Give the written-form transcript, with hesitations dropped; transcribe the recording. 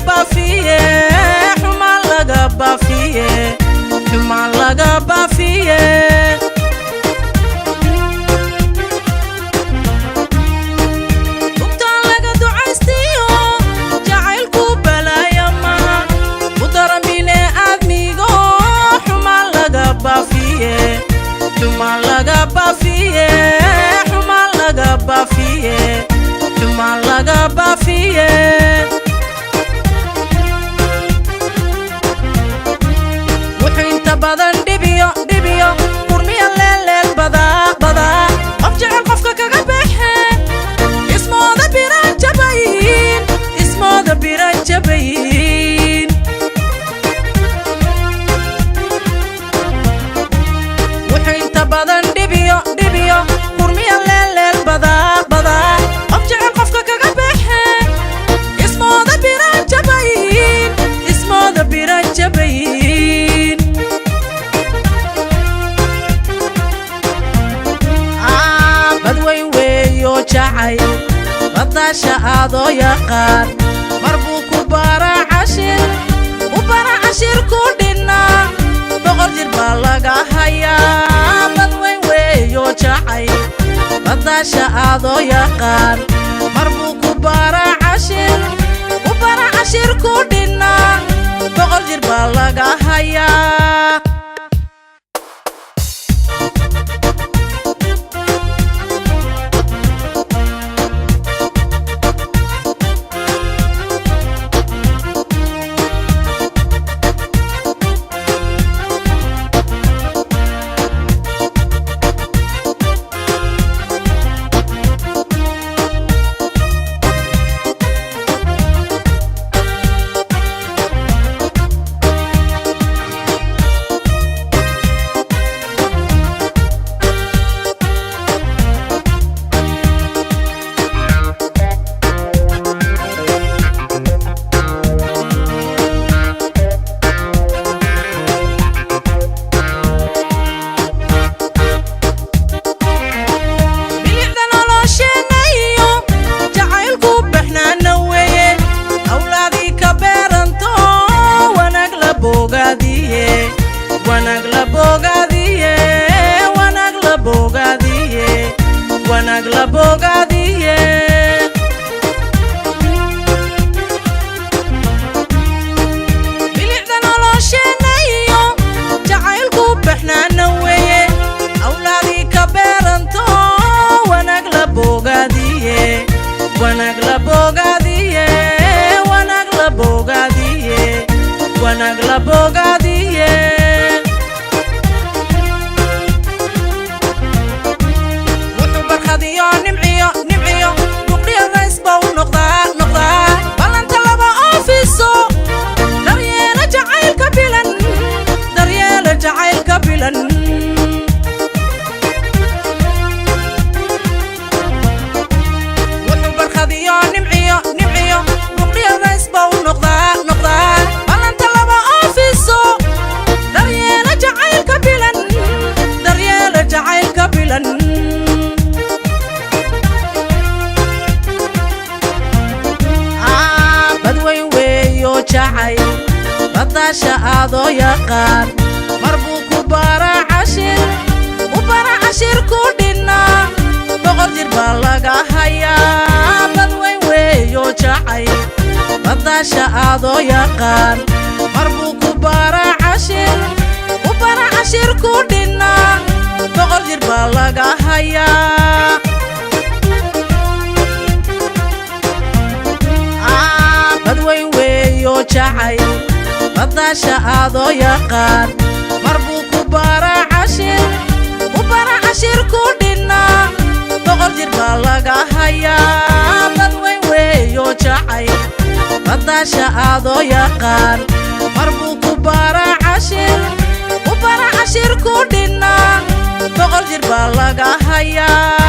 baafiye xumaan laga baafiye xumaan laga baafiye bugtaan laga ducaystiyo jacaylku balaaya maha u daran bine aadmigo xumaan laga baafiye xumaan laga baafiye xumaan laga baafiye xumaan laga baafiye wuxuu inta badan dhibiyo qurmiya leeleel badaa qof jecel qofka kaga bexe ismooda biran jabayin wuxuu inta badan dhibiyo qurmiya leeleel badaa qof jecel qofka kaga bexe ismooda biran jabayin badweyn weeyo jacayl badaasha aadoo yaqaan mar buu ku bara cashir ku dhinna boqol jir baa laga hayaa badweyn weeyo jacayl badaasha aadoo yaqaan mar buu ku bara cashir ku dhinna boqol jir baa laga hayaa wanag la bogaadiye bilicda nolosheena iyo jacaylku baxnaana weeye awlaadii ka beeranto wanag la bogaadiye wanag la bogaadiye wanag la bogaadiye wanag la bogaadiye nimciyo buqriya rays baa u noqdaa ballanta laba oofiso daryeela jacaylka bilan wuxuu barkhadiyo nimciyo buqriya rays baa u noqdaa ballanta laba oofiso daryeela jacaylka bilan badweyn weeyo jacayl badaasha aadoo yaqaan mar buu ku bara cashir ku dhinna boqol jir baa laga hayaa badweyn weeyo jacayl badaasha aadoo yaqaan mar buu ku bara cashir ku dhinna boqol jir baa laga hayaa badweyn weeyo jacayl badaasha aadoo yaqaan mar buu ku bara cashir ku dhinna boqol jir baa laga hayaa badweyn weeyo jacayl badaasha aadoo yaqaan mar buu ku bara cashir ku dhinna boqol jir baa laga hayaa